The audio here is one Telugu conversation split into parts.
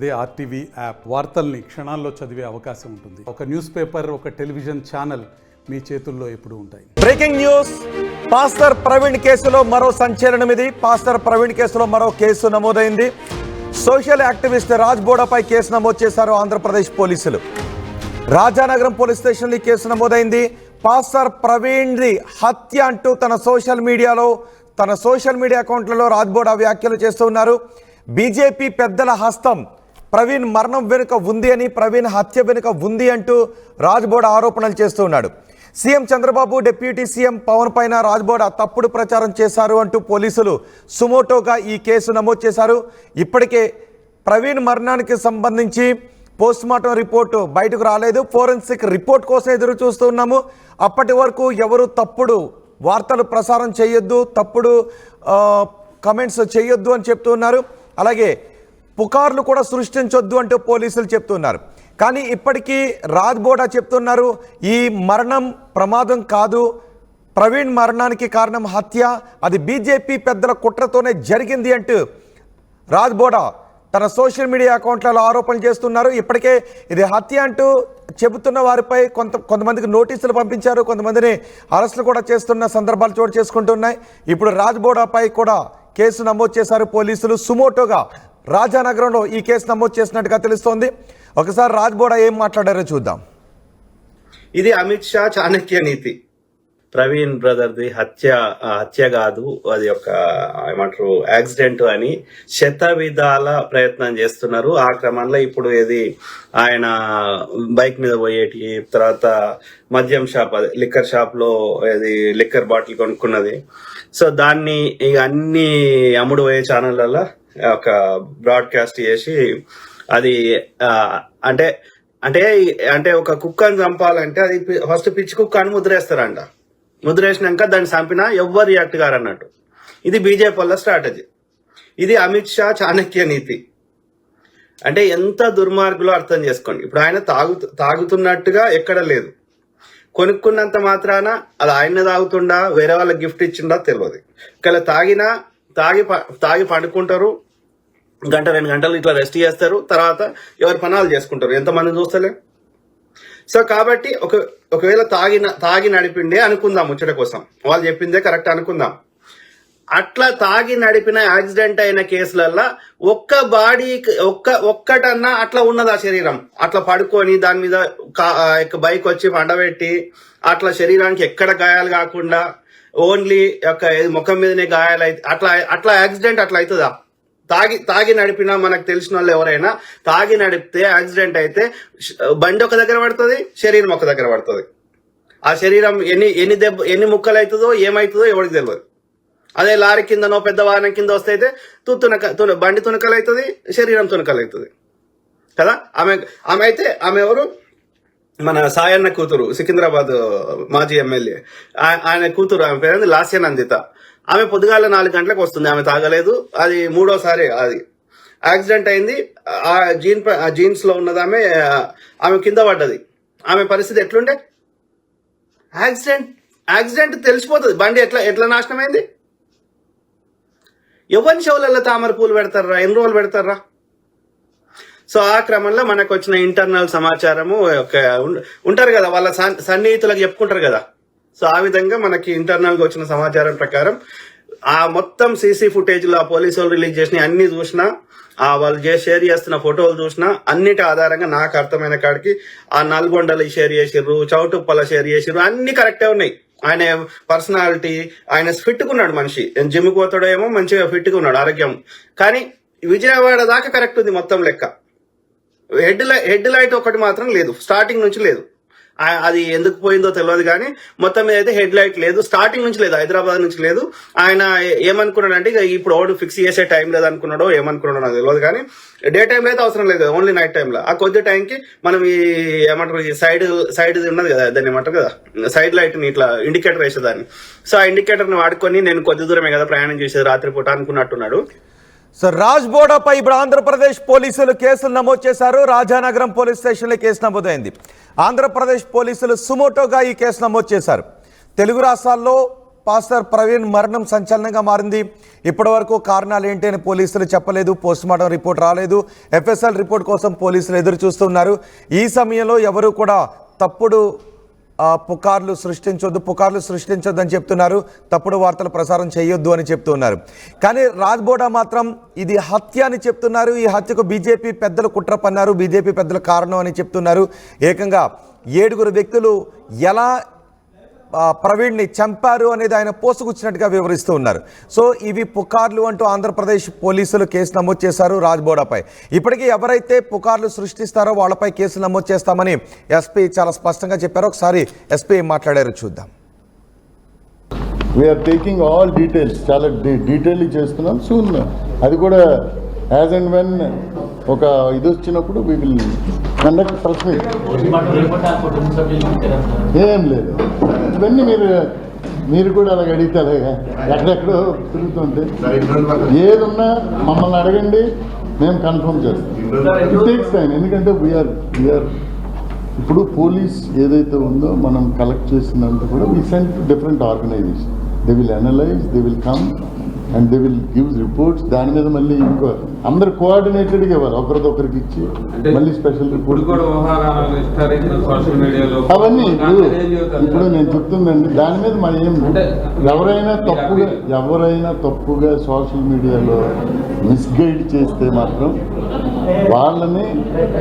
అదే ఆర్టీవీ యాప్ వార్తల్ని క్షణాల్లో చదివే అవకాశం ఉంటుంది. ఒక న్యూస్ పేపర్, ఒక టెలివిజన్ ఛానల్ మీ చేతుల్లో ఎప్పుడూ ఉంటాయి. Breaking news. పాస్టర్ ప్రవీణ్ కేసులో మరో సంచలనం. ఇది పాస్టర్ ప్రవీణ్ కేసులో మరో కేసు నమోదైంది. సోషల్ యాక్టివిస్ట్ రాజ్ బోడాపై కేసు నమోదు చేశారు ఆంధ్రప్రదేశ్ పోలీసులు. రాజానగరం పోలీస్ స్టేషన్లో కేసు నమోదైంది. పాస్టర్ ప్రవీణ్ది హత్య అంటూ తన సోషల్ మీడియా అకౌంట్లలో రాజ్ బోడా వ్యాఖ్యలు చేస్తూ ఉన్నారు. బీజేపీ పెద్దల హస్తం ప్రవీణ్ మరణం వెనుక ఉంది అని, ప్రవీణ్ హత్య వెనుక ఉంది అంటూ రాజ్ బోడా ఆరోపణలు చేస్తూ ఉన్నాడు. CM Chandrababu, deputy CM Pawan పైన రాజ్ బోడా తప్పుడు ప్రచారం చేశారు అంటూ పోలీసులు సుమోటోగా ఈ కేసు నమోదు చేశారు. ఇప్పటికే ప్రవీణ్ మరణానికి సంబంధించి పోస్ట్మార్టం రిపోర్టు బయటకు రాలేదు. ఫోరెన్సిక్ రిపోర్ట్ కోసం ఎదురు చూస్తూ ఉన్నాము. అప్పటి వరకు ఎవరు తప్పుడు వార్తలు ప్రసారం చేయొద్దు, తప్పుడు కమెంట్స్ చేయొద్దు అని చెప్తూ ఉన్నారు. అలాగే పుకార్లు కూడా సృష్టించొద్దు అంటూ పోలీసులు చెప్తున్నారు. కానీ ఇప్పటికీ రాజ్ బోడా చెప్తున్నారు, ఈ మరణం ప్రమాదం కాదు, ప్రవీణ్ మరణానికి కారణం హత్య, అది బీజేపీ పెద్దల కుట్రతోనే జరిగింది అంటూ రాజ్ బోడా తన సోషల్ మీడియా అకౌంట్లలో ఆరోపణలు చేస్తున్నారు. ఇప్పటికే ఇది హత్య అంటూ చెబుతున్న వారిపై కొంతమందికి నోటీసులు పంపించారు, కొంతమందిని అరెస్టులు కూడా చేస్తున్న సందర్భాలు చోటు చేసుకుంటున్నాయి. ఇప్పుడు రాజ్ బోడాపై కూడా కేసు నమోదు చేశారు పోలీసులు. సుమోటోగా రాజానగరంలో ఈ కేసు నమోదు చేసినట్టుగా తెలుస్తోంది. ఒకసారి రాజ్ బోడా ఏం మాట్లాడారో చూద్దాం. ఇది అమిత్ షా చాణక్య నీతి. ప్రవీణ్ బ్రదర్ది హత్య కాదు, అది ఒక ఏమంటారు యాక్సిడెంట్ అని శత విధాల ప్రయత్నం చేస్తున్నారు. ఆ క్రమంలో ఇప్పుడు ఇది ఆయన బైక్ మీద పోయేటి, తర్వాత మద్యం షాప్, లిక్కర్ షాప్ లో ఇది లిక్కర్ బాటిల్ కొనుక్కున్నది. సో దాన్ని ఇక అన్ని అమ్ముడు పోయే ఛానళ్ళలో ఒక బ్రాడ్కాస్ట్ చేసి అది అంటే అంటే అంటే ఒక కుక్కని చంపాలంటే అది ఫస్ట్ పిచ్చి కుక్క అని ముద్రేస్తారంట. ముద్రేసినాక దాన్ని చంపినా ఎవ్వరు రియాక్ట్ గారు అన్నట్టు. ఇది బీజేపీ వాళ్ళ స్ట్రాటజీ. ఇది అమిత్ షా చాణక్య నీతి. అంటే ఎంత దుర్మార్గులో అర్థం చేసుకోండి. ఇప్పుడు ఆయన తాగుతున్నట్టుగా ఎక్కడ లేదు. కొనుక్కున్నంత మాత్రాన అది ఆయన తాగుతుండా, వేరే వాళ్ళకి గిఫ్ట్ ఇచ్చిండా తెలియదు. ఇక్కడ తాగి పండుకుంటారు, గంట 2 గంటలు ఇట్లా రెస్ట్ చేస్తారు, తర్వాత ఎవరి పనాలు చేసుకుంటారు. ఎంతమంది చూస్తలే. సో కాబట్టి ఒకవేళ తాగి నడిపిండే అనుకుందాం, ముచ్చట కోసం వాళ్ళు చెప్పిందే కరెక్ట్ అనుకుందాం. అట్లా తాగి నడిపిన యాక్సిడెంట్ అయిన కేసులల్లో ఒక్కటన్నా అట్లా ఉన్నది ఆ శరీరం. అట్లా పడుకొని దాని మీద బైక్ వచ్చి పండబెట్టి అట్లా శరీరానికి ఎక్కడ గాయాలు కాకుండా ఓన్లీ ముఖం మీదనే గాయాలు అయితే అట్లా యాక్సిడెంట్ అట్లా అవుతుందా? తాగి నడిపినా మనకు తెలిసిన వాళ్ళు ఎవరైనా తాగి నడిపితే యాక్సిడెంట్ అయితే బండి ఒక దగ్గర పడుతుంది, శరీరం ఒక దగ్గర పడుతుంది. ఆ శరీరం ఎన్ని ముక్కలు అవుతుందో ఏమవుతుందో ఎవరికి తెలియదు. అదే లారీ కిందనో పెద్ద వాహనం కింద వస్తే అయితే బండి తునకలు అవుతుంది, శరీరం తునకలు అవుతుంది కదా. ఆమె ఎవరు, మన సాయన్న కూతురు, సికింద్రాబాద్ మాజీ ఎమ్మెల్యే, ఆయన కూతురు, ఆమె పేరు లాస్య నందిత. ఆమె పొద్దుగాల 4 గంటలకు వస్తుంది. ఆమె తాగలేదు, అది 3వసారి అది యాక్సిడెంట్ అయింది. ఆ జీన్స్ లో ఉన్నది ఆమె కింద పడ్డది. ఆమె పరిస్థితి ఎట్లుండే? యాక్సిడెంట్ తెలిసిపోతుంది బండి ఎట్లా నాశనం అయింది. ఎవరి షోలలో తామర పూలు పెడతారా, ఎన్ని రోజులు పెడతారా? సో ఆ క్రమంలో మనకు వచ్చిన ఇంటర్నల్ సమాచారము ఉంటారు కదా, వాళ్ళ సన్నిహితులకు చెప్పుకుంటారు కదా. సో ఆ విధంగా మనకి ఇంటర్నల్ గా వచ్చిన సమాచారం ప్రకారం ఆ మొత్తం సీసీ ఫుటేజ్ లో పోలీసు వాళ్ళు రిలీజ్ చేసిన అన్ని చూసినా, వాళ్ళు షేర్ చేస్తున్న ఫోటోలు చూసినా, అన్నిటి ఆధారంగా నాకు అర్థమైన కాడికి ఆ నల్గొండలు షేర్ చేసిర్రు, చౌటుప్పల షేర్ చేసిర్రు, అన్ని కరెక్టే ఉన్నాయి. ఆయన పర్సనాలిటీ, ఆయన ఫిట్గా ఉన్నాడు మనిషి. జిమ్ పోతాడో ఏమో, మంచిగా ఫిట్గా ఉన్నాడు, ఆరోగ్యం. కానీ విజయవాడ దాకా కరెక్ట్ ఉంది మొత్తం లెక్క. హెడ్ లైట్ ఒకటి మాత్రం లేదు, స్టార్టింగ్ నుంచి లేదు. అది ఎందుకు పోయిందో తెలియదు కానీ మొత్తం మీద అయితే హెడ్ లైట్ లేదు, స్టార్టింగ్ నుంచి లేదు, హైదరాబాద్ నుంచి లేదు. ఆయన ఏమనుకున్నాడు అంటే ఇప్పుడు ఓడు ఫిక్స్ చేసే టైం లేదు అనుకున్నాడో ఏమనుకున్నాడో నాకు తెలియదు. కానీ డే టైంలో అయితే అవసరం లేదు, ఓన్లీ నైట్ టైంలో. ఆ కొద్ది టైంకి మనం ఏమంటారు, ఈ సైడ్ ఉన్నది కదా, దాన్ని ఏమంటారు కదా, సైడ్ లైట్ ని ఇట్లా ఇండికేటర్ వేసేదాన్ని. సో ఆ ఇండికేటర్ ని వాడుకొని నేను కొద్ది దూరమే కదా ప్రయాణం చేసేది రాత్రిపూట అనుకున్నట్టున్నాడు. సో రాజ్ బోడాపై ఇప్పుడు ఆంధ్రప్రదేశ్ పోలీసులు కేసులు నమోదు చేశారు. రాజానగరం పోలీస్ స్టేషన్లో కేసు నమోదైంది. ఆంధ్రప్రదేశ్ పోలీసులు సుమోటోగా ఈ కేసు నమోదు చేశారు. తెలుగు రాష్ట్రాల్లో పాస్టర్ ప్రవీణ్ మరణం సంచలనంగా మారింది. ఇప్పటివరకు కారణాలు ఏంటి అని పోలీసులు చెప్పలేదు. పోస్ట్మార్టం రిపోర్ట్ రాలేదు. ఎఫ్ఎస్ఎల్ రిపోర్ట్ కోసం పోలీసులు ఎదురు చూస్తున్నారు. ఈ సమయంలో ఎవరు కూడా తప్పుడు పుకార్లు సృష్టించొద్దు అని చెప్తున్నారు. తప్పుడు వార్తలు ప్రసారం చేయొద్దు అని చెప్తున్నారు. కానీ రాజ్బోడా మాత్రం ఇది హత్య అని చెప్తున్నారు. ఈ హత్యకు బీజేపీ పెద్దలు కుట్ర పన్నారు. బీజేపీ పెద్దల కారణం అని చెప్తున్నారు. ఏకంగా 7 వ్యక్తులు ఎలా ప్రవీణ్ని చంపారు అనేది ఆయన పోసుకొచ్చినట్టుగా వివరిస్తూ ఉన్నారు. సో ఇవి పుకార్లు అంటూ ఆంధ్రప్రదేశ్ పోలీసులు కేసు నమోదు చేశారు రాజ్బోడాపై. ఇప్పటికీ ఎవరైతే పుకార్లు సృష్టిస్తారో వాళ్ళపై కేసు నమోదు చేస్తామని ఎస్పీ చాలా స్పష్టంగా చెప్పారు. ఒకసారి ఎస్పీ మాట్లాడారు, చూద్దాం. వీఆర్ టేకింగ్ ఆల్ డీటెయిల్స్, చాలా డీటెయిల్ చేస్తున్నాం. సూన్ అది కూడా యాజ్ అండ్ వెన్ ఒక ఇది వచ్చినప్పుడు we will conduct press meet. ఏం లేదు, ఇవన్నీ మీరు కూడా అలాగ అడిగితే అలాగా ఎక్కడెక్కడో తిరుగుతుంటే ఏదున్నా మమ్మల్ని అడగండి, మేము కన్ఫర్మ్ చేస్తాం. ఇట్ టేక్స్ టైం, ఎందుకంటే వీఆర్ ఇప్పుడు పోలీస్ ఏదైతే ఉందో మనం కలెక్ట్ చేసిందంతా కూడా we send to different organisation. They will analyse, they will come and they will give reports. దాని మీద మళ్ళీ ఇంకో అందరు కోఆర్డినేటెడ్గా ఇవ్వాలి, ఒకరికొకరికి ఇచ్చి మళ్ళీ స్పెషల్ రిపోర్ట్ అవన్నీ. ఇప్పుడు నేను చెప్తుందండి, దాని మీద మరి ఏం ఎవరైనా తప్పుగా సోషల్ మీడియాలో మిస్గైడ్ చేస్తే మాత్రం వాళ్ళని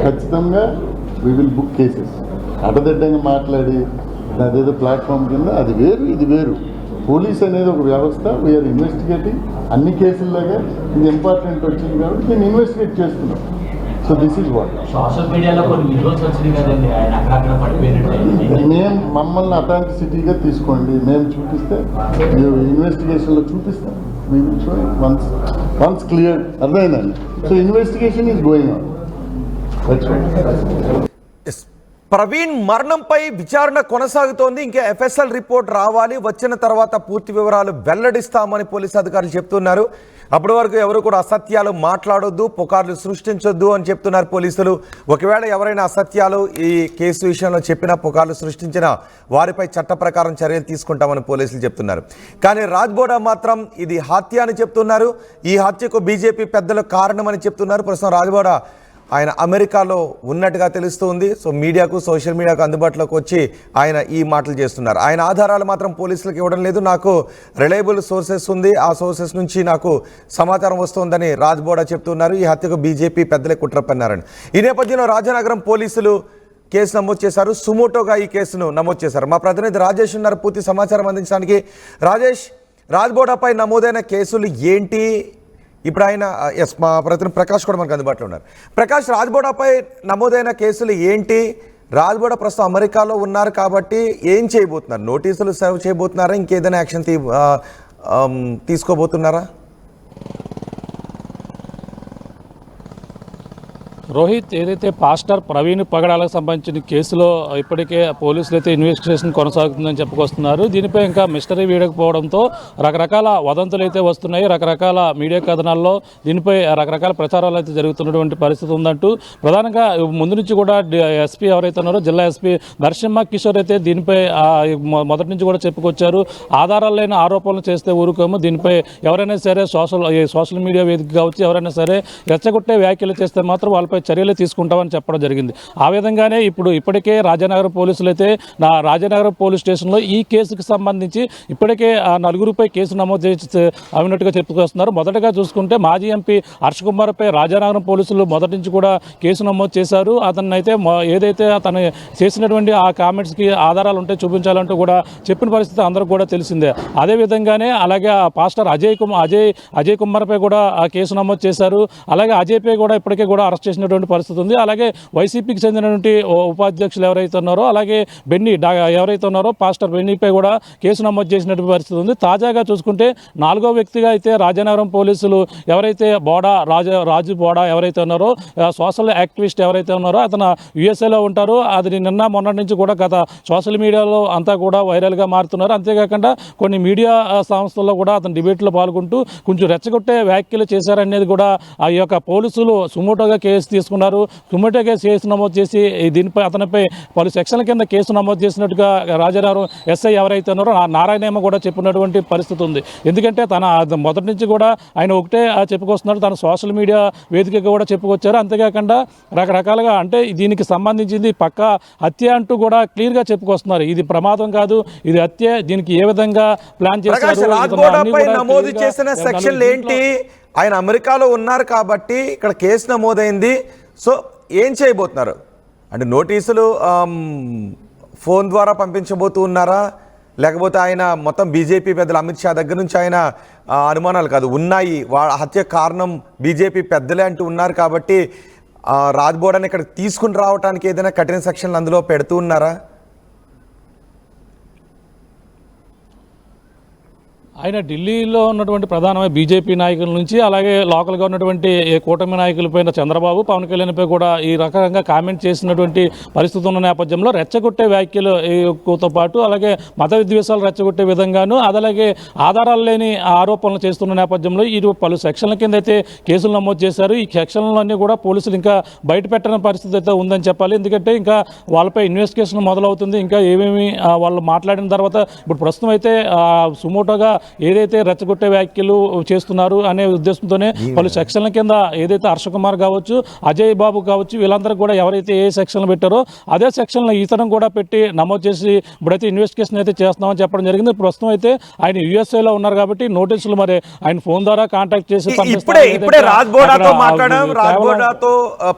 ఖచ్చితంగా వి విల్ బుక్ కేసెస్. అడ్డదిడ్డంగా మాట్లాడి అదేదో ప్లాట్ఫామ్ కింద అది వేరు, ఇది వేరు. పోలీస్ అనేది ఒక వ్యవస్థ. We are investigating. అన్ని కేసుల్లాగా ఇది ఇంపార్టెంట్ వచ్చింది కాబట్టి నేను ఇన్వెస్టిగేట్ చేస్తున్నాను. So this is what. Social మీడియాలో కొన్ని వీడియోస్ వచ్చినాయి కదండి, ఆయన అక్కడక్కడ పడిపోయినట్టు. మేము మమ్మల్ని అథెంటిసిటీగా తీసుకోండి, మేము చూపిస్తే ఇన్వెస్టిగేషన్లో చూపిస్తాం. We will show once clear. అర్థమైందండి. So investigation is going on. Praveen మరణంపై విచారణ కొనసాగుతోంది. ఇంకా ఎఫ్ఎస్ఎల్ రిపోర్ట్ రావాలి, వచ్చిన తర్వాత పూర్తి వివరాలు వెల్లడిస్తామని పోలీసు అధికారులు చెప్తున్నారు. అప్పటి వరకు ఎవరు కూడా అసత్యాలు మాట్లాడొద్దు, పుకార్లు సృష్టించొద్దు అని చెప్తున్నారు పోలీసులు. ఒకవేళ ఎవరైనా అసత్యాలు ఈ కేసు విషయంలో చెప్పినా, పుకార్లు సృష్టించినా వారిపై చట్ట ప్రకారం చర్యలు తీసుకుంటామని పోలీసులు చెప్తున్నారు. కానీ రాజ్బోడా మాత్రం ఇది హత్య అని చెప్తున్నారు. ఈ హత్యకు బీజేపీ పెద్దలు కారణమని చెప్తున్నారు. ప్రస్తుతం రాజ్బోడా ఆయన అమెరికాలో ఉన్నట్టుగా తెలుస్తుంది. సో మీడియాకు, సోషల్ మీడియాకు అందుబాటులోకి వచ్చి ఆయన ఈ మాటలు చేస్తున్నారు. ఆయన ఆధారాలు మాత్రం పోలీసులకు ఇవ్వడం లేదు. నాకు రిలయబుల్ సోర్సెస్ ఉంది, ఆ సోర్సెస్ నుంచి నాకు సమాచారం వస్తుందని రాజ్బోడా చెప్తున్నారు. ఈ హత్యకు బీజేపీ పెద్దలే కుట్ర పన్నారని. ఈ నేపథ్యంలో రాజానగరం పోలీసులు కేసు నమోదు చేశారు. సుమోటోగా ఈ కేసును నమోదు చేశారు. మా ప్రతినిధి రాజేష్ ఉన్నారు పూర్తి సమాచారం అందించడానికి. రాజేష్, రాజ్బోడాపై నమోదైన కేసులు ఏంటి? ఇప్పుడు ఆయన మా ప్రతినిధి ప్రకాష్ కూడా మనకు అందుబాటులో ఉన్నారు. ప్రకాష్, రాజ్బోడాపై నమోదైన కేసులు ఏంటి? రాజ్బోడా ప్రస్తుతం అమెరికాలో ఉన్నారు కాబట్టి ఏం చేయబోతున్నారు? నోటీసులు సర్వ్ చేయబోతున్నారా? ఇంకేదైనా యాక్షన్ తీసుకోబోతున్నారా? రోహిత్, ఏదైతే పాస్టర్ ప్రవీణ్ పగడాలకు సంబంధించిన కేసులో ఇప్పటికే పోలీసులు అయితే ఇన్వెస్టిగేషన్ కొనసాగుతుందని చెప్పుకొస్తున్నారు. దీనిపై ఇంకా మిస్టరీ వీడకపోవడంతో రకరకాల వదంతులు అయితే వస్తున్నాయి. రకరకాల మీడియా కథనాల్లో దీనిపై రకరకాల ప్రచారాలు అయితే జరుగుతున్నటువంటి పరిస్థితి ఉందంటూ ప్రధానంగా ముందు నుంచి కూడా ఎస్పీ ఎవరైతే ఉన్నారో జిల్లా ఎస్పీ నరసింహ కిషోర్ అయితే దీనిపై మొదటి నుంచి కూడా చెప్పుకొచ్చారు. ఆధారాలు లేని ఆరోపణలు చేస్తే ఊరుకోము, దీనిపై ఎవరైనా సరే సోషల్ మీడియా వేదిక కావచ్చు, ఎవరైనా సరే రెచ్చగొట్టే వ్యాఖ్యలు చేస్తే మాత్రం వాళ్ళపై చర్యలు తీసుకుంటామని చెప్పడం జరిగింది. ఆ విధంగానే ఇప్పటికే రాజానగరం పోలీసులు అయితే రాజానగరం పోలీస్ స్టేషన్లో ఈ కేసుకు సంబంధించి ఇప్పటికే 4గురిపై కేసు నమోదు చేసి అయినట్టుగా చెప్పుకొస్తున్నారు. మొదటగా చూసుకుంటే మాజీ ఎంపీ హర్ష కుమార్పై రాజానగరం పోలీసులు మొదటి నుంచి కూడా కేసు నమోదు చేశారు. అతన్ని అయితే ఏదైతే అతను చేసినటువంటి ఆ కామెంట్స్కి ఆధారాలు ఉంటే చూపించాలంటూ కూడా చెప్పిన పరిస్థితి అందరూ కూడా తెలిసిందే. అదేవిధంగానే అలాగే పాస్టర్ అజయ్ కుమార్పై కూడా ఆ కేసు నమోదు చేశారు. అలాగే అజయ్పై కూడా ఇప్పటికే కూడా అరెస్ట్ చేసినటువంటి పరిస్థితి ఉంది. అలాగే వైసీపీకి చెందినటువంటి ఉపాధ్యక్షులు ఎవరైతే ఉన్నారో, అలాగే బెన్నీ ఎవరైతే ఉన్నారో పాస్టర్ బెన్నీపై కూడా కేసు నమోదు చేసినటువంటి పరిస్థితి ఉంది. తాజాగా చూసుకుంటే 4వ వ్యక్తిగా అయితే రాజానగరం పోలీసులు ఎవరైతే రాజు బోడా ఎవరైతే ఉన్నారో, సోషల్ యాక్టివిస్ట్ ఎవరైతే ఉన్నారో అతను యుఎస్ఏలో ఉంటారు. అది మొన్నటి నుంచి కూడా గత సోషల్ మీడియాలో అంతా కూడా వైరల్గా మారుతున్నారు. అంతేకాకుండా కొన్ని మీడియా సంస్థల్లో కూడా అతను డిబేట్లో పాల్గొంటూ కొంచెం రెచ్చగొట్టే వ్యాఖ్యలు చేశారనేది కూడా ఆ యొక్క పోలీసులు సుమోటోగా కేసు తీసుకున్నారు. కుమ్మటే కేసు నమోదు చేసి దీనిపై అతనిపై పలు సెక్షన్ల కింద కేసు నమోదు చేసినట్టుగా రాజానగరం ఎస్ఐ ఎవరైతే ఉన్నారో నారాయణేమ కూడా చెప్పినటువంటి పరిస్థితి ఉంది. ఎందుకంటే తన మొదటి నుంచి కూడా ఆయన ఒకటే చెప్పుకొస్తున్నారు, తన సోషల్ మీడియా వేదికగా కూడా చెప్పుకొచ్చారు. అంతేకాకుండా రకరకాలుగా అంటే దీనికి సంబంధించింది పక్క హత్య అంటూ కూడా క్లియర్గా చెప్పుకొస్తున్నారు. ఇది ప్రమాదం కాదు, ఇది హత్య, దీనికి ఏ విధంగా ప్లాన్ చేశారు. నమోదు చేసిన సెక్షన్లు ఏంటి? ఆయన అమెరికాలో ఉన్నారు కాబట్టి ఇక్కడ కేసు నమోదైంది. సో ఏం చేయబోతున్నారు అంటే నోటీసులు ఫోన్ ద్వారా పంపించబోతూ ఉన్నారా, లేకపోతే ఆయన మొత్తం బీజేపీ పెద్దలు అమిత్ షా దగ్గర నుంచి ఆయన అనుమానాలు కాదు ఉన్నాయి, హత్య కారణం బీజేపీ పెద్దలే అంటూ ఉన్నారు కాబట్టి రాజ్బోర్డని ఇక్కడ తీసుకుని రావడానికి ఏదైనా కఠిన సెక్షన్లు అందులో పెడుతూ ఉన్నారా? ఆయన ఢిల్లీలో ఉన్నటువంటి ప్రధానమైన బీజేపీ నాయకుల నుంచి అలాగే లోకల్గా ఉన్నటువంటి కూటమి నాయకులపైన చంద్రబాబు, పవన్ కళ్యాణ్పై కూడా ఈ రకంగా కామెంట్ చేసినటువంటి పరిస్థితి ఉన్న నేపథ్యంలో రెచ్చగొట్టే వ్యాఖ్యలతో పాటు అలాగే మత విద్వేషాలు రెచ్చగొట్టే విధంగాను అలాగే ఆధారాలు లేని ఆరోపణలు చేస్తున్న నేపథ్యంలో ఈ పలు సెక్షన్ల కింద అయితే కేసులు నమోదు చేశారు. ఈ సెక్షన్లన్నీ కూడా పోలీసులు ఇంకా బయట పెట్టిన పరిస్థితి అయితే ఉందని చెప్పాలి. ఎందుకంటే ఇంకా వాళ్ళపై ఇన్వెస్టిగేషన్ మొదలవుతుంది. ఇంకా ఏమేమి వాళ్ళు మాట్లాడిన తర్వాత ఇప్పుడు ప్రస్తుతం అయితే సుమోటోగా ఏదైతే రెచ్చగొట్టే వ్యాఖ్యలు చేస్తున్నారు అనే ఉద్దేశంతోనే పలు సెక్షన్ల కింద ఏదైతే హర్ష కుమార్ కావచ్చు, అజయ్ బాబు కావచ్చు, వీళ్ళందరూ కూడా ఎవరైతే ఏ సెక్షన్లు పెట్టారో అదే సెక్షన్లో ఇతరం కూడా పెట్టి నమోదు చేసి ఇప్పుడైతే ఇన్వెస్టిగేషన్ అయితే చేస్తున్నామని చెప్పడం జరిగింది. ప్రస్తుతం అయితే ఆయన యుఎస్ఏలో ఉన్నారు కాబట్టి నోటీసులు మరి ఆయన ఫోన్ ద్వారా కాంటాక్ట్ చేసి ఇప్పుడే రాజ్బోడాతో మాట్లాడడం.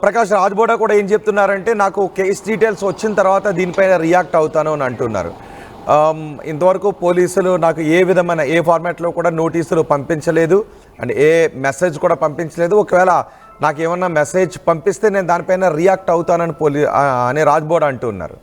ప్రకాష్ రాజ్బోడా కూడా ఏం చెప్తున్నారంటే నాకు కేసు డీటెయిల్స్ వచ్చిన తర్వాత దీనిపైన రియాక్ట్ అవుతాను అని అంటున్నారు. ఇంతవరకు పోలీసులు నాకు ఏ విధమైన ఏ ఫార్మాట్లో కూడా నోటీసులు పంపించలేదు అండ్ ఏ మెసేజ్ కూడా పంపించలేదు. ఒకవేళ నాకు ఏమన్నా మెసేజ్ పంపిస్తే నేను దానిపైన రియాక్ట్ అవుతానని అని రాజ్బోర్డ్ అంటున్నారు.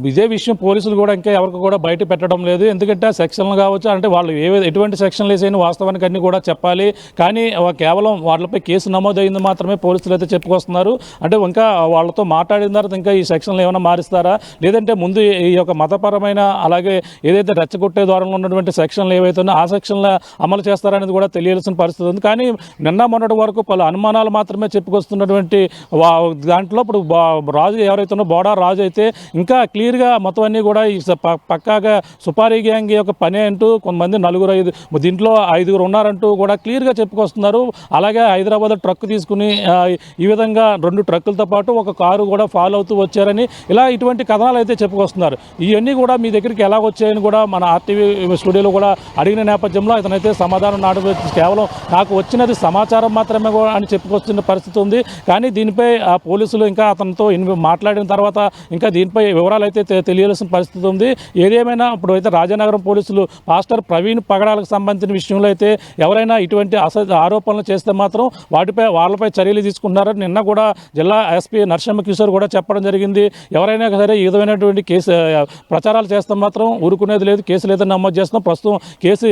ఇదే విషయం పోలీసులు కూడా ఇంకా ఎవరికి కూడా బయట పెట్టడం లేదు. ఎందుకంటే సెక్షన్లు కావచ్చు అంటే వాళ్ళు ఎటువంటి సెక్షన్లు వేసైనా వాస్తవానికి అన్ని కూడా చెప్పాలి. కానీ కేవలం వాళ్ళపై కేసు నమోదైంది మాత్రమే పోలీసులు అయితే చెప్పుకొస్తున్నారు. అంటే ఇంకా వాళ్ళతో మాట్లాడిన తర్వాత ఇంకా ఈ సెక్షన్లు ఏమైనా మారుస్తారా, లేదంటే ముందు ఈ యొక్క మతపరమైన అలాగే ఏదైతే రెచ్చగొట్టే ద్వారంలో ఉన్నటువంటి సెక్షన్లు ఏవైతే ఆ సెక్షన్లు అమలు చేస్తారనేది కూడా తెలియాల్సిన పరిస్థితి ఉంది. కానీ నిన్న మొన్నటి వరకు పలు అనుమానాలు మాత్రమే చెప్పుకొస్తున్నటువంటి దాంట్లో ఇప్పుడు రాజు ఎవరైతే బోడా రాజు అయితే ఇంకా క్లియర్గా మొత్తం అన్నీ కూడా ఈ పక్కాగా సుపారీ గ్యాంగ్ యొక్క పని అంటూ కొంతమంది 4-5 దీంట్లో 5 ఉన్నారంటూ కూడా క్లియర్గా చెప్పుకొస్తున్నారు. అలాగే హైదరాబాద్ ట్రక్ తీసుకుని ఈ విధంగా 2 ట్రక్కులతో పాటు ఒక కారు కూడా ఫాలో అవుతూ వచ్చారని ఇలా ఇటువంటి కథనాలు అయితే చెప్పుకొస్తున్నారు. ఇవన్నీ కూడా మీ దగ్గరికి ఎలా వచ్చాయని కూడా మన ఆర్టీవీ స్టూడియోలో కూడా అడిగిన నేపథ్యంలో అతనైతే సమాధానం కేవలం నాకు వచ్చినది సమాచారం మాత్రమే అని చెప్పుకొస్తున్న పరిస్థితి ఉంది. కానీ దీనిపై పోలీసులు ఇంకా అతనితో మాట్లాడిన తర్వాత ఇంకా దీనిపై వివరాలు అయితే తెలియాల్సిన పరిస్థితి ఉంది. ఏదేమైనా ఇప్పుడు అయితే రాజానగరం పోలీసులు పాస్టర్ ప్రవీణ్ పగడాలకు సంబంధించిన విషయంలో అయితే ఎవరైనా ఇటువంటి ఆరోపణలు చేస్తే మాత్రం వాళ్ళపై చర్యలు తీసుకుంటున్నారని నిన్న కూడా జిల్లా ఎస్పీ నరసింహ కిషోర్ కూడా చెప్పడం జరిగింది. ఎవరైనా సరే ఈ విధమైనటువంటి కేసు ప్రచారాలు చేస్తే మాత్రం ఊరుకునేది లేదు, కేసులు అయితే నమోదు చేస్తున్నాం. ప్రస్తుతం కేసు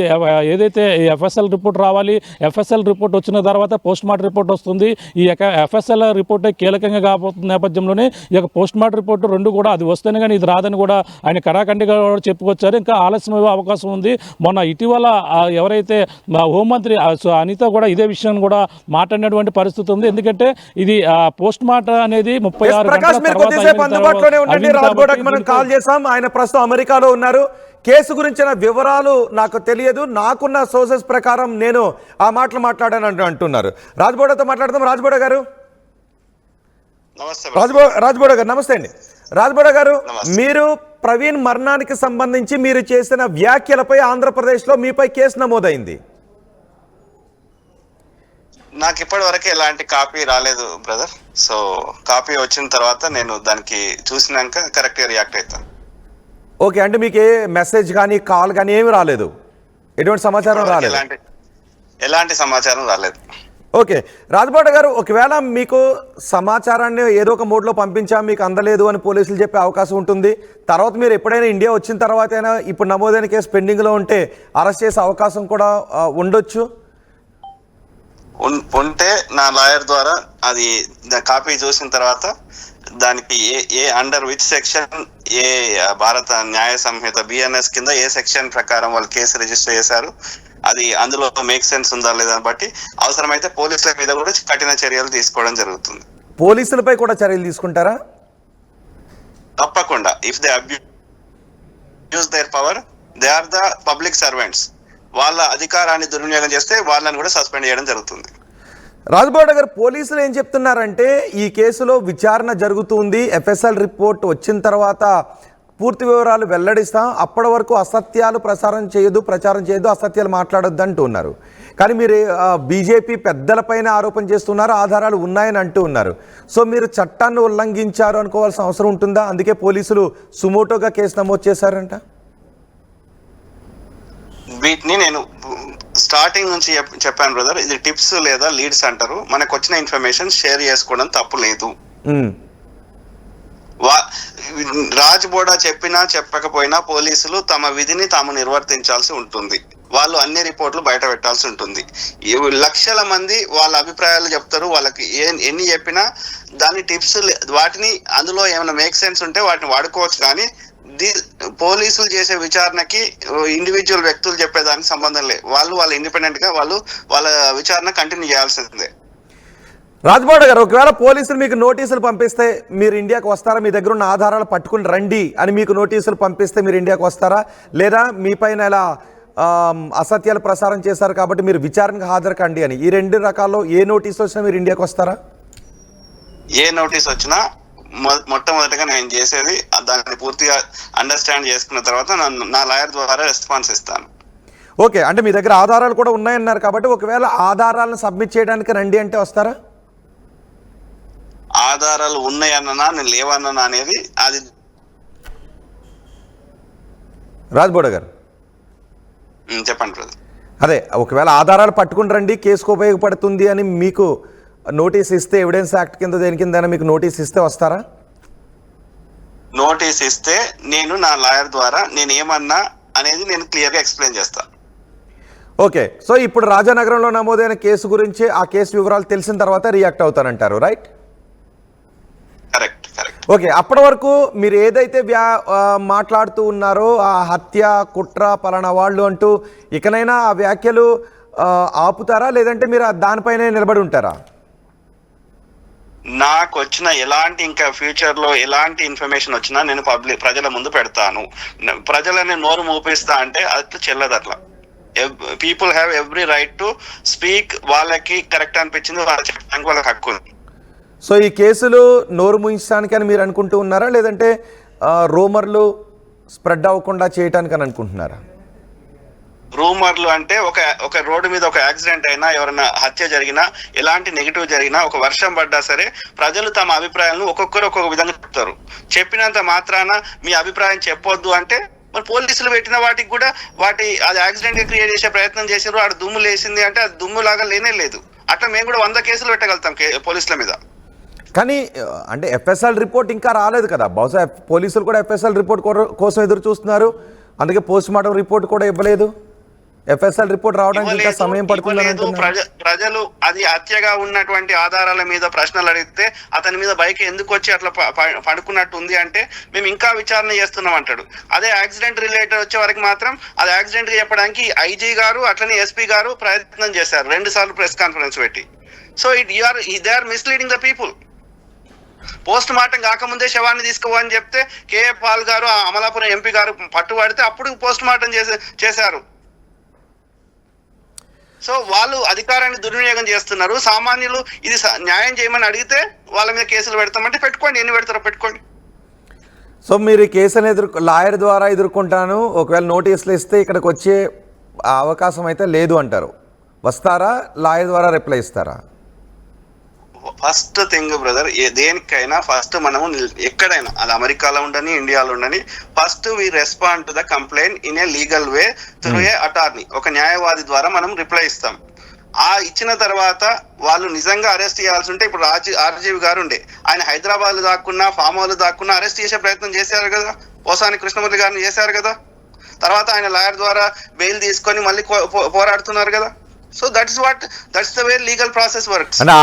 ఏదైతే ఎఫ్ఎస్ఎల్ రిపోర్ట్ రావాలి, ఎఫ్ఎస్ఎల్ రిపోర్ట్ వచ్చిన తర్వాత పోస్ట్ మార్టం రిపోర్ట్ వస్తుంది. ఈ ఎఫ్ఎస్ఎల్ రిపోర్టే కీలకంగా కాబోతున్న నేపథ్యంలోనే ఈ యొక్క పోస్ట్ మార్టం రిపోర్ట్ 2 కూడా అది వస్తేనే కానీ ఇది రాదని కూడా ఆయన కరాఖండిగా చెప్పుకొచ్చారు. ఇంకా ఆలస్యమయ్యే అవకాశం ఉంది. మొన్న ఇటీవల ఎవరైతే హోంమంత్రి అనిత కూడా ఇదే విషయాన్ని కూడా మాట్లాడినటువంటి పరిస్థితి ఉంది. ఎందుకంటే ఇది పోస్ట్ మార్టం అనేది 36 ఆయన ప్రస్తుతం అమెరికాలో ఉన్నారు. కేసు గురించిన వివరాలు నాకు తెలియదు, నాకున్న సోర్సెస్ ప్రకారం నేను ఆ మాటలు మాట్లాడాను అంటున్నారు. రాజ్బోడాతో మాట్లాడదాం. రాజ్బోడా గారు నమస్తే అండి. రాజ్బోడా గారు, మీరు ప్రవీణ్ మరణానికి సంబంధించి మీరు చేసిన వ్యాఖ్యలపై ఆంధ్రప్రదేశ్లో మీపై కేసు నమోదైంది. నాకు ఇప్పటి వరకు ఎలాంటి కాపీ రాలేదు బ్రదర్. సో కాపీ వచ్చిన తర్వాత నేను దానికి చూసినాక కరెక్ట్గా రియాక్ట్ అవుతాను. ఓకే, అంటే మీకు ఏ మెసేజ్ కానీ కాల్ కానీ ఏమి రాలేదు, ఎటువంటి సమాచారం రాలేదు? ఎలాంటి సమాచారం రాలేదు. ఓకే రాజ్బోడా గారు, ఒకవేళ మీకు సమాచారాన్ని ఏదో ఒక మోడ్లో పంపించా మీకు అందలేదు అని పోలీసులు చెప్పే అవకాశం ఉంటుంది. తర్వాత మీరు ఎప్పుడైనా ఇండియా వచ్చిన తర్వాత అయినా ఇప్పుడు నమోదైన కేసు పెండింగ్లో ఉంటే అరెస్ట్ చేసే అవకాశం కూడా ఉండొచ్చు. ఉంటే నా లాయర్ ద్వారా అది కాపీ చూసిన తర్వాత దానికి ఏ అండర్ విచ్ సెక్షన్, ఏ భారత న్యాయ సంహిత BNS కింద ఏ సెక్షన్ ప్రకారం వాళ్ళు కేసు రిజిస్టర్ చేశారు, అది అందులో మేక్ సెన్స్ ఉందా లేదా బట్టి అవసరమైతే పోలీసుల మీద కూడా కఠిన చర్యలు తీసుకోవడం జరుగుతుంది. పోలీసులపై కూడా చర్యలు తీసుకుంటారా? తప్పకుండా. If they abuse their power, they are the public servants. వాళ్ళ అధికారాన్ని దుర్వినియోగం చేస్తే వాళ్ళని కూడా సస్పెండ్ చేయడం జరుగుతుంది. రాజ్బోడ గారు, పోలీసులు ఏం చెప్తున్నారంటే ఈ కేసులో విచారణ జరుగుతుంది, ఎఫ్ఎస్ఎల్ రిపోర్ట్ వచ్చిన తర్వాత పూర్తి వివరాలు వెల్లడిస్తాం, అప్పటి వరకు అసత్యాలు ప్రచారం చేయొద్దు, అసత్యాలు మాట్లాడొద్దు అంటూ ఉన్నారు. కానీ మీరు బీజేపీ పెద్దలపైన ఆరోపణ చేస్తున్నారు, ఆధారాలు ఉన్నాయని అంటూ ఉన్నారు. సో మీరు చట్టాన్ని ఉల్లంఘించారు అనుకోవాల్సిన అవసరం ఉంటుందా? అందుకే పోలీసులు సుమోటోగా కేసు నమోదు చేశారంట. వీటిని నేను స్టార్టింగ్ నుంచి చెప్పాను బ్రదర్, ఇది టిప్స్ లేదా లీడ్స్ అంటారు. మనకు వచ్చిన ఇన్ఫర్మేషన్ షేర్ చేసుకోవడం తప్పు లేదు. రాజ్ బోడా చెప్పినా చెప్పకపోయినా పోలీసులు తమ విధిని తాము నిర్వర్తించాల్సి ఉంటుంది. వాళ్ళు అన్ని రిపోర్ట్లు బయట పెట్టాల్సి ఉంటుంది. లక్షల మంది వాళ్ళ అభిప్రాయాలు చెప్తారు, వాళ్ళకి ఎన్ని చెప్పినా దాని టిప్స్ వాటిని అందులో ఏమైనా మేక్ సెన్స్ ఉంటే వాటిని వాడుకోవచ్చు. కానీ పోలీసులు చేసే విచారణకి ఇండివిజువల్ వ్యక్తులు చెప్పేదానికి సంబంధం లేదు. వాళ్ళ ఇండిపెండెంట్ గా వాళ్ళ విచారణ కంటిన్యూ చేయాల్సిందే. రాజ్బోడ గారు, ఒకవేళ పోలీసులు మీకు నోటీసులు పంపిస్తే మీరు ఇండియాకు వస్తారా? మీ దగ్గర ఉన్న ఆధారాలు పట్టుకుని రండి అని మీకు నోటీసులు పంపిస్తే మీరు ఇండియాకు వస్తారా? లేదా మీ పైన ఎలా అసత్యాలు ప్రసారం చేశారు కాబట్టి మీరు విచారణకు హాజరు కండి అని, ఈ రెండు రకాల్లో ఏ నోటీస్ వచ్చినా మీరు ఇండియాకు వస్తారా? ఏ నోటీస్ వచ్చినా మొట్టమొదటిగా నేను చేసేది దాన్ని పూర్తిగా అండర్స్టాండ్ చేసుకున్న తర్వాత నా లాయర్ ద్వారా రెస్పాన్స్ ఇస్తాను. ఓకే, అంటే మీ దగ్గర ఆధారాలు కూడా ఉన్నాయన్నారు కాబట్టి ఒకవేళ ఆధారాలను సబ్మిట్ చేయడానికి రండి అంటే వస్తారా? ఆధారాలు ఉన్నాయన్నా నేను లేవన్నా అనేది అది. రాజ్బోడ గారు చెప్పండి బ్రదర్. అదే, ఒకవేళ ఆధారాలు పట్టుకుని రండి, కేసుకు ఉపయోగపడుతుంది అని మీకు నోటీస్ ఇస్తే, ఎవిడెన్స్ యాక్ట్ కింద దేని కింద మీకు నోటీస్ ఇస్తే వస్తారా? నోటీస్ ఇస్తే నేను నా లాయర్ ద్వారా నేను ఏమన్నా అనేది నేను క్లియర్గా ఎక్స్ప్లెయిన్ చేస్తాను. ఓకే, సో ఇప్పుడు రాజానగరంలో నమోదైన కేసు గురించి ఆ కేసు వివరాలు తెలిసిన తర్వాత రియాక్ట్ అవుతానంటారు, రైట్? కరెక్ట్. ఓకే, అప్పటి వరకు మీరు ఏదైతే మాట్లాడుతూ ఉన్నారో ఆ హత్య, కుట్ర, పలానా వాళ్ళు అంటూ ఇకనైనా ఆ వ్యాఖ్యలు ఆపుతారా, లేదంటే మీరు దానిపైనే నిలబడి ఉంటారా? నాకు వచ్చిన ఎలాంటి ఇంకా ఫ్యూచర్ లో ఎలాంటి ఇన్ఫర్మేషన్ వచ్చినా నేను ప్రజల ముందు పెడతాను. ప్రజలని నోరు మూపిస్తా అంటే అట్లా చెల్లదు. అట్లా people have every right to speak. వాళ్ళకి కరెక్ట్ అనిపించింది వాళ్ళు చెప్పడానికి వాళ్ళకి హక్కు ఉంది. సో ఈ కేసులు నోరు ముయించడానికి అని మీరు అనుకుంటూ ఉన్నారా, లేదంటే రూమర్లు స్ప్రెడ్ అవ్వకుండా చేయటానికి అని అనుకుంటున్నారా? రూమర్లు అంటే ఒక రోడ్డు మీద ఒక యాక్సిడెంట్ అయినా, ఎవరైనా హత్య జరిగినా, ఎలాంటి నెగిటివ్ జరిగినా, ఒక వర్షం పడ్డా సరే ప్రజలు తమ అభిప్రాయాలను ఒక్కొక్కరు ఒక్కొక్క విధంగా చెప్తారు. చెప్పినంత మాత్రాన మీ అభిప్రాయం చెప్పొద్దు అంటే మరి పోలీసులు పెట్టిన వాటికి కూడా అది యాక్సిడెంట్ గా క్రియేట్ చేసే ప్రయత్నం చేసారు, ఆడ దుమ్ము లేసింది అంటే అది దుమ్ము లాగా లేనే లేదు. అట్లా మేము కూడా 100 కేసులు పెట్టగలుగుతాం పోలీసుల మీద. కానీ అంటే ఎఫ్ఎస్ఎల్ రిపోర్ట్ ఇంకా రాలేదు కదా, బహుశా పోలీసులు కూడా ఎఫ్ఎస్ఎల్ రిపోర్ట్ కోసం ఎదురు చూస్తున్నారు, అందుకే పోస్ట్ మార్టం రిపోర్ట్ కూడా ఇవ్వలేదు. ఎఫ్ఎస్ఎల్ రిపోర్ట్ రావడానికి ఇంకా సమయం పడుతుంది. ప్రజలు అది హత్యగా ఉన్నటువంటి ఆధారాల మీద ప్రశ్నలు అడిగితే అతని మీద బైక్ ఎందుకు వచ్చి అట్లా పడుకున్నట్టు ఉంది అంటే మేము ఇంకా విచారణ చేస్తున్నాం అంటాడు. అదే యాక్సిడెంట్ రిలేటెడ్ వచ్చే వరకు మాత్రం అది యాక్సిడెంట్ గా చెప్పడానికి ఐజీ గారు అట్లనే ఎస్పీ గారు ప్రయత్నం చేశారు 2 సార్లు ప్రెస్ కాన్ఫరెన్స్ పెట్టి. So they are misleading the people. Post mortem కాకముందే శవాన్ని తీసుకోవని చెప్తే కేఏ పాల్ గారు, అమలాపురం ఎంపీ గారు పట్టుబడితే అప్పుడు పోస్ట్ మార్టం చేశారు. సో వాళ్ళు అధికారాన్ని దుర్వినియోగం చేస్తున్నారు. సామాన్యులు ఇది న్యాయం చేయమని అడిగితే వాళ్ళ మీద కేసులు పెడతామంటే పెట్టుకోండి, ఎన్ని పెడతారో పెట్టుకోండి. సో మీరు ఈ కేసుని లాయర్ ద్వారా ఎదుర్కొంటాను, ఒకవేళ నోటీసులు ఇస్తే ఇక్కడికి వచ్చే అవకాశం అయితే లేదు అంటారు. వస్తారా, లాయర్ ద్వారా రిప్లై ఇస్తారా? ఫస్ట్ థింగ్ బ్రదర్, దేనికైనా ఫస్ట్ మనము ఎక్కడైనా, అది అమెరికాలో ఉండని, ఇండియాలో ఉండని, first we respond to the complaint in a legal way through a attorney. ఒక న్యాయవాది ద్వారా మనం రిప్లై ఇస్తాం. ఆ ఇచ్చిన తర్వాత వాళ్ళు నిజంగా అరెస్ట్ చేయాల్సి ఉంటే, ఇప్పుడు ఆర్జీవి గారు ఉండే, ఆయన హైదరాబాద్ దాక్కున్నా, ఫామ్ హౌస్ దాక్కున్నా అరెస్ట్ చేసే ప్రయత్నం చేశారు కదా, పోసాని కృష్ణమూర్తి గారిని చేశారు కదా. తర్వాత ఆయన లాయర్ ద్వారా బెయిల్ తీసుకొని మళ్ళీ పోరాడుతున్నారు కదా. So that's the way legal process works. అంటే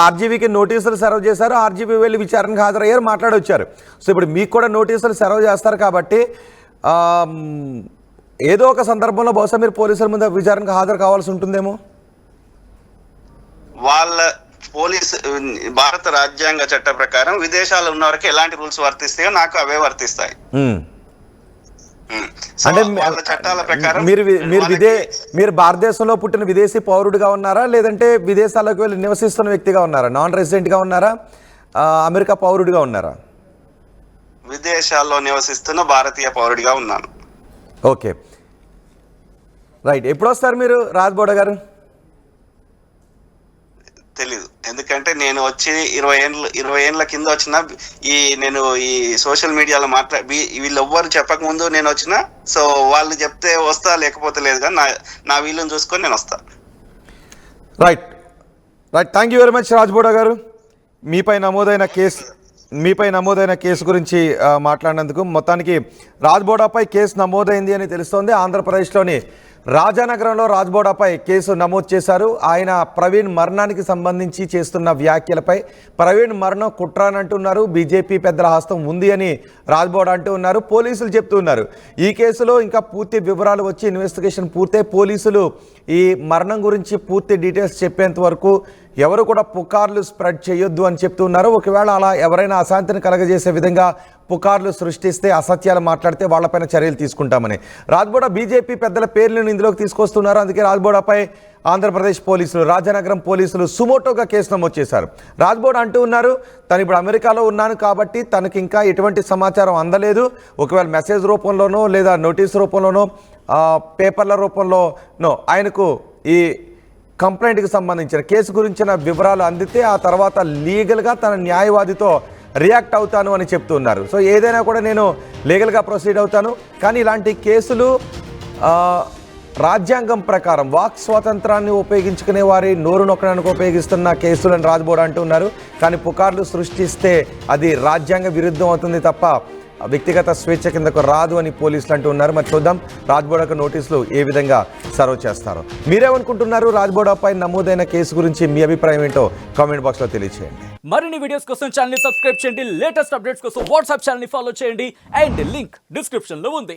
ఆర్జీవీకి నోటీసులు సర్వ్ చేశారు, ఆర్జీవీ వెళ్ళి విచారణకు హాజరయ్యారు, మాట్లాడొచ్చారు. సో ఇప్పుడు మీకు కూడా నోటీసులు సర్వ్ చేస్తారు కాబట్టి ఏదో ఒక సందర్భంలో బహుశా మీరు పోలీసుల ముందు విచారణకు హాజరు కావాల్సి ఉంటుందేమో. వాళ్ళ భారత రాజ్యాంగ చట్ట ప్రకారం విదేశాల్లో ఉన్న వరకు ఎలాంటి రూల్స్ వర్తిస్తాయో నాకు అవే వర్తిస్తాయి. సో అంటే వాళ్ళ చట్టాల ప్రకారం మీరు భారతదేశంలో పుట్టిన విదేశీ పౌరుడిగా ఉన్నారా, లేదంటే విదేశాలకు వెళ్ళి నివసిస్తున్న వ్యక్తిగా ఉన్నారా, నాన్ రెసిడెంట్ గా ఉన్నారా, అమెరికా పౌరుడిగా ఉన్నారా? విదేశాల్లో నివసిస్తున్న భారతీయ పౌరుడిగా ఉన్నాను. Okay, right. ఎప్పుడు వస్తారు మీరు రాజ్బోడా గారు? తెలీదు, ఎందుకంటే నేను వచ్చి 20 ఏళ్ళ కింద వచ్చిన నేను ఈ సోషల్ మీడియాలో వీళ్ళు ఎవ్వరు చెప్పక ముందు నేను వచ్చిన. సో వాళ్ళు చెప్తే వస్తా, లేకపోతే లేదు, కానీ నా వీళ్ళని చూసుకొని నేను వస్తా. Right. Thank you very much Rajboda గారు, మీపై నమోదైన కేసు గురించి మాట్లాడినందుకు. మొత్తానికి రాజ్బోడాపై కేసు నమోదైంది అని తెలుస్తోంది. ఆంధ్రప్రదేశ్లోని రాజానగరంలో రాజ్బోడాపై కేసు నమోదు చేశారు. ఆయన ప్రవీణ్ మరణానికి సంబంధించి చేస్తున్న వ్యాఖ్యలపై ప్రవీణ్ మరణం కుట్ర అని అంటున్నారు. బీజేపీ పెద్దల హస్తం ఉంది అని రాజ్బోడా అంటూ ఉన్నారు. పోలీసులు చెప్తూ ఉన్నారు ఈ కేసులో ఇంకా పూర్తి వివరాలు వచ్చి ఇన్వెస్టిగేషన్ పూర్తయి పోలీసులు ఈ మరణం గురించి పూర్తి డీటెయిల్స్ చెప్పేంత వరకు ఎవరు కూడా పుకార్లు స్ప్రెడ్ చేయొద్దు అని చెప్తున్నారు. ఒకవేళ అలా ఎవరైనా అశాంతిని కలగజేసే విధంగా పుకార్లు సృష్టిస్తే, అసత్యాలు మాట్లాడితే వాళ్ళపైన చర్యలు తీసుకుంటామని రాజ్బోడా బీజేపీ పెద్దల పేర్లను ఇందులోకి తీసుకొస్తున్నారు. అందుకే రాజ్బోడాపై ఆంధ్రప్రదేశ్ పోలీసులు, రాజానగరం పోలీసులు సుమోటోగా కేసు నమోదు చేశారు. రాజ్బోడా అంటూ ఉన్నారు తను ఇప్పుడు అమెరికాలో ఉన్నాను కాబట్టి తనకి ఇంకా ఎటువంటి సమాచారం అందలేదు. ఒకవేళ మెసేజ్ రూపంలోనో లేదా నోటీస్ రూపంలోనో పేపర్ల రూపంలోనో ఆయనకు ఈ కంప్లైంట్కి సంబంధించిన కేసు గురించిన వివరాలు అందితే ఆ తర్వాత లీగల్గా తన న్యాయవాదితో రియాక్ట్ అవుతాను అని చెప్తున్నారు. సో ఏదైనా కూడా నేను లీగల్గా ప్రొసీడ్ అవుతాను, కానీ ఇలాంటి కేసులు రాజ్యాంగం ప్రకారం వాక్ స్వాతంత్రాన్ని ఉపయోగించుకునే వారి నోరు నొక్కడానికి ఉపయోగిస్తున్న కేసులను రాజ్బోడా అంటున్నారు. కానీ పుకార్లు సృష్టిస్తే అది రాజ్యాంగ విరుద్ధం అవుతుంది తప్ప వ్యక్తిగత స్వేచ్ఛ కిందకు రాదు అని పోలీసులు అంటూ ఉన్నారు. మరి చూద్దాం రాజ్బోడాకు నోటీసులు ఏ విధంగా సర్వ్ చేస్తారో. మీరేమనుకుంటున్నారు రాజ్బోడాపై నమోదైన కేసు గురించి? మీ అభిప్రాయం ఏంటో కామెంట్ బాక్స్లో తెలియజేయండి. మరిన్ని వీడియోస్ కోసం ఛానల్ ని సబ్స్క్రైబ్ చేయండి. లేటెస్ట్ అప్డేట్స్ కోసం వాట్సాప్ ఛానల్ ని ఫాలో చేయండి. అండ్ లింక్ డిస్క్రిప్షన్ లో ఉంది.